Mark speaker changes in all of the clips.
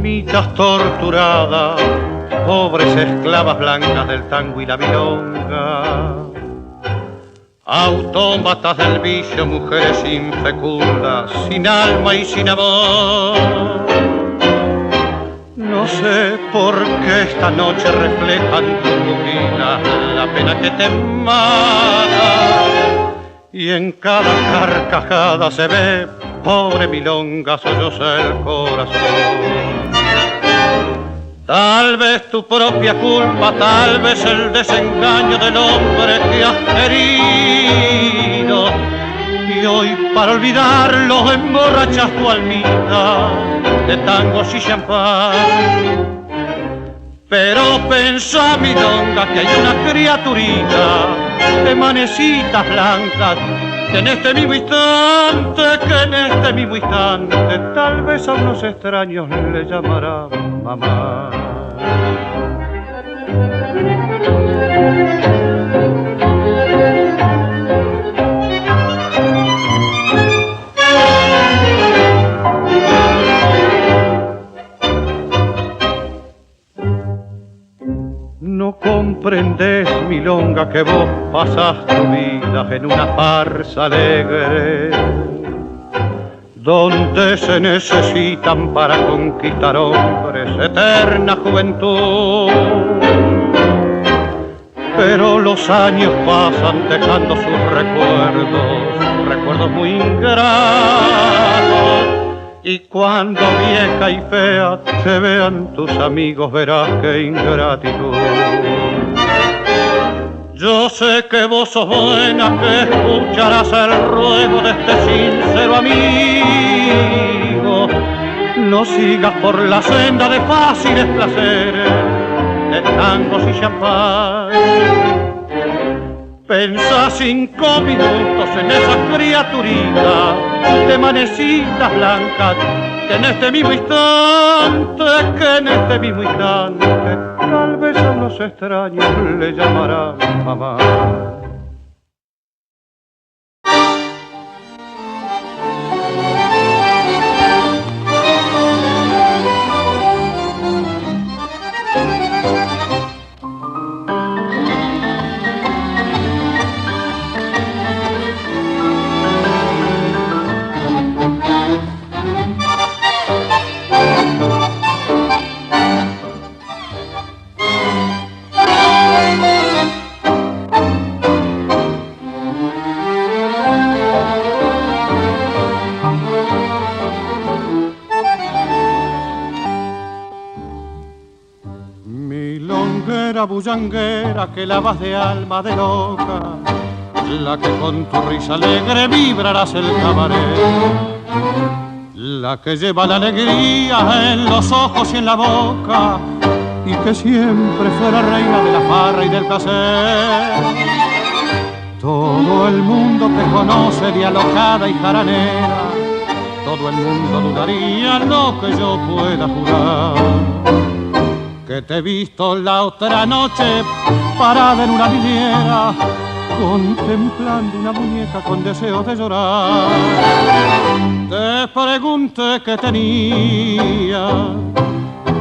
Speaker 1: almitas torturadas, pobres esclavas blancas del tango y la milonga. Autómatas del vicio, mujeres infecundas, sin alma y sin amor. No sé por qué esta noche reflejan tus pupilas la pena que te mata, y en cada carcajada se ve, pobre milonga, solloza el corazón. Tal vez tu propia culpa, tal vez el desengaño del hombre que has querido, y hoy para olvidarlo emborrachas tu almita de tangos y champán. Pero pensá, milonga, que hay una criaturita de manecitas blancas que en este mismo instante, tal vez a unos extraños le llamará mamá. No comprendes, milonga, que vos pasás tu vida en una farsa alegre, donde se necesitan para conquistar hombres eterna juventud. Pero los años pasan dejando sus recuerdos muy ingratos, y cuando vieja y fea te vean tus amigos verás qué ingratitud. Yo sé que vos sos buena, que escucharás el ruego de este sincero amigo. No sigas por la senda de fáciles placeres, de tangos y champán. Pensá 5 minutos en esa criaturita de manecitas blancas que en este mismo instante, tal vez a unos extraños le llamarán mamá. Bullanguera que lavas de alma de loca, la que con tu risa alegre vibrarás el cabaret, la que lleva la alegría en los ojos y en la boca, y que siempre fue la reina de la farra y del placer. Todo el mundo te conoce de alocada y jaranera, todo el mundo dudaría lo que yo pueda jurar, que te he visto la otra noche parada en una vidriera, contemplando una muñeca con deseo de llorar. Te pregunté qué tenía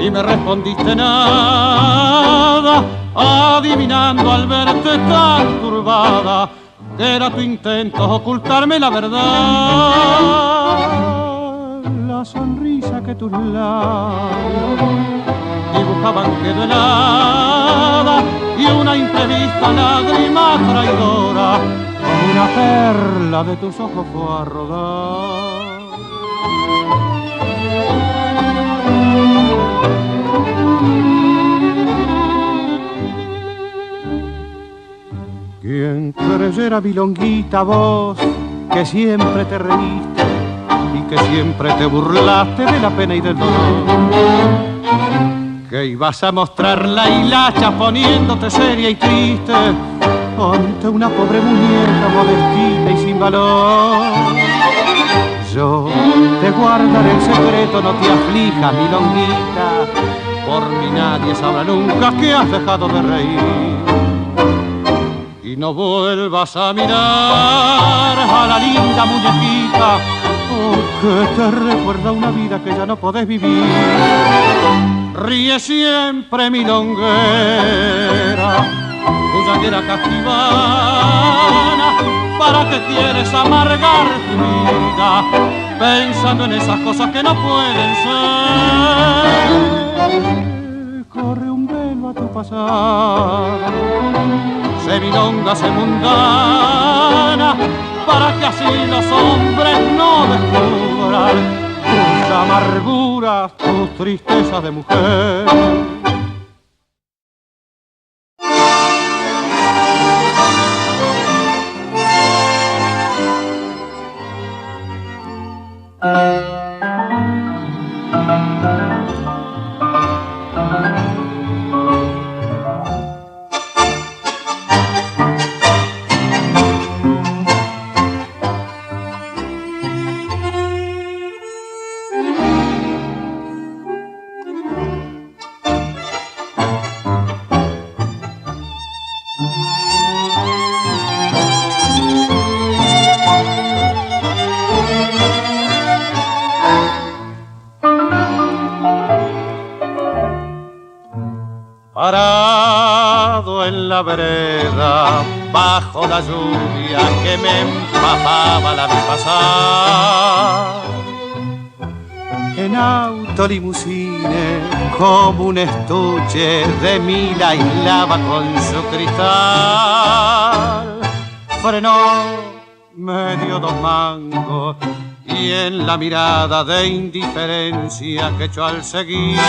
Speaker 1: y me respondiste nada, adivinando al verte tan turbada que era tu intento ocultarme la verdad. La sonrisa que tus labios dibujaban quedó helada, y una imprevista lágrima traidora como una perla de tus ojos fue a rodar. Quien creyera, milonguita, vos que siempre te reíste y que siempre te burlaste de la pena y del dolor, que ibas a mostrar la hilacha poniéndote seria y triste ante una pobre muñeca modestita y sin valor. Yo te guardaré el secreto, no te aflijas, milonguita, por mí nadie sabrá nunca que has dejado de reír. Y no vuelvas a mirar a la linda muñequita que te recuerda una vida que ya no podés vivir. Ríe siempre milonguera, bullanguera castivana, ¿para qué quieres amargar tu vida pensando en esas cosas que no pueden ser? Corre un velo a tu pasado, sé milonga, sé mundana, para que así los hombres no descubran tus amarguras, tus tristezas de mujer. Parado en la vereda, bajo la lluvia que me empapaba la vi pasar. En auto limusine, como un estuche de mil aislaba con su cristal. Frenó, me dio 2 mangos y en la mirada de indiferencia que echó al seguir,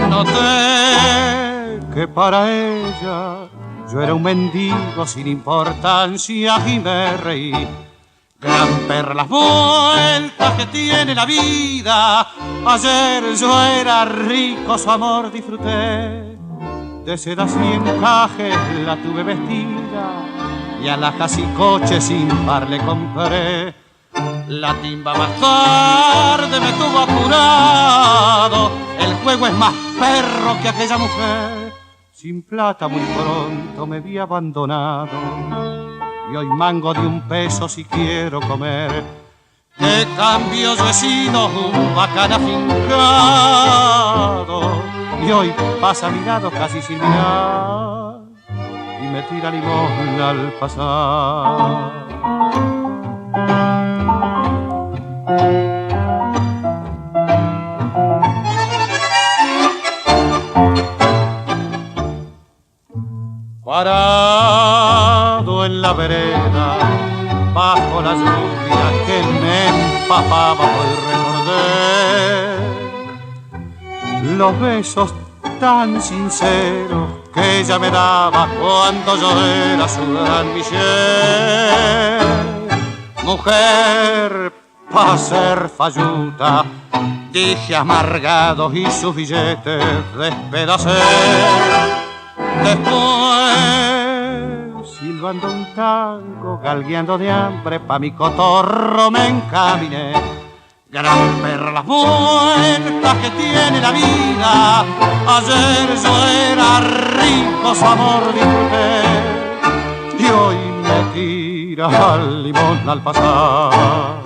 Speaker 1: noté que para ella yo era un mendigo sin importancia y me reí. Gran perlas vueltas que tiene la vida, ayer yo era rico, su amor disfruté. De sedas y encajes la tuve vestida y alhajas y coches sin par le compré. La timba más tarde me tuvo apurado, el juego es más perro que aquella mujer. Sin plata muy pronto me vi abandonado y hoy mango de 1 peso si quiero comer. De cambio yo he sido un bacán afincado y hoy pasa a mi lado casi sin mirar y me tira limosna al pasar. Parado en la vereda, bajo la lluvia que me empapaba, hoy recordé los besos tan sinceros que ella me daba cuando yo era su gran Michel. Mujer, pa' ser falluta, dije amargado y sus billetes despedacé. Después, silbando un tango, galgueando de hambre, pa' mi cotorro me encaminé. Gran perlas vueltas que tiene la vida, ayer yo era rico, su amor disfruté y hoy me tira al limón al pasar.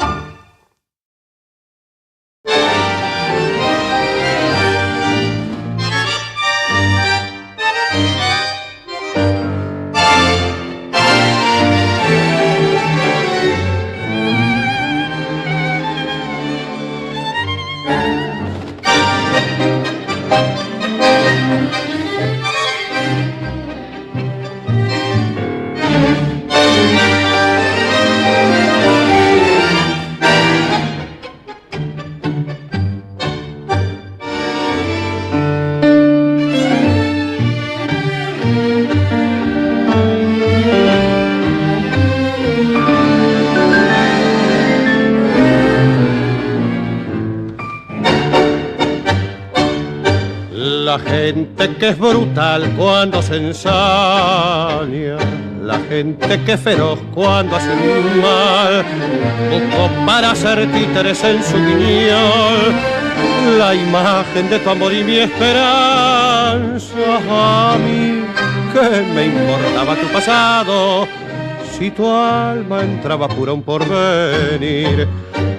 Speaker 1: La gente que es brutal cuando se ensaña, la gente que es feroz cuando hace un mal, buscó para hacer títeres en su guiñol la imagen de tu amor y mi esperanza. A mí, ¿qué me importaba tu pasado? si tu alma entraba pura un porvenir.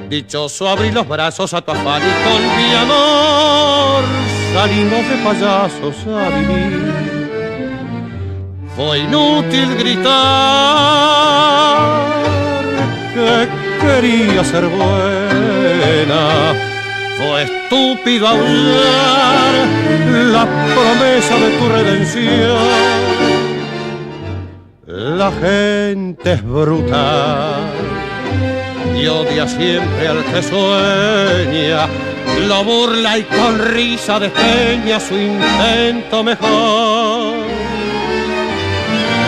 Speaker 1: Dichoso abrí los brazos a tu afán y con mi amor salimos de payasos a vivir. Fue inútil gritar que quería ser buena, fue estúpido aullar la promesa de tu redención. La gente es brutal y odia siempre al que sueña, lo burla y con risa despeña su intento mejor.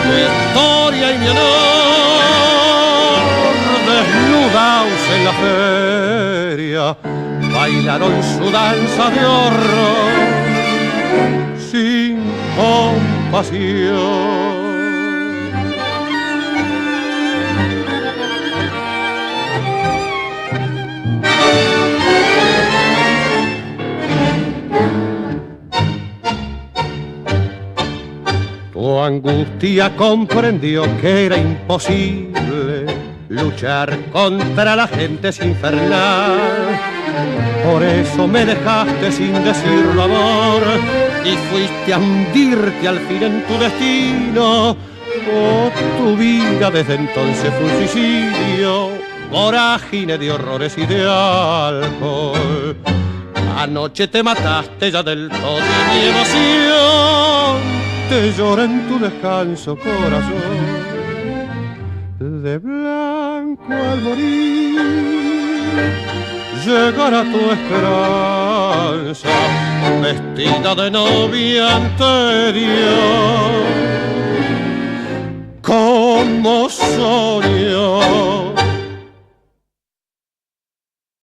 Speaker 1: Mi historia y mi honor, desnudaos en la feria, bailaron su danza de horror sin compasión. Tu angustia comprendió que era imposible luchar contra la gente infernal. Por eso me dejaste sin decirlo, amor, y fuiste a hundirte al fin en tu destino. Oh, tu vida desde entonces fue un suicidio, vorágine de horrores y de alcohol. Anoche te mataste ya del todo y mi emoción te llora en tu descanso, corazón. De blanco al morir llegará tu esperanza, vestida de novia ante Dios.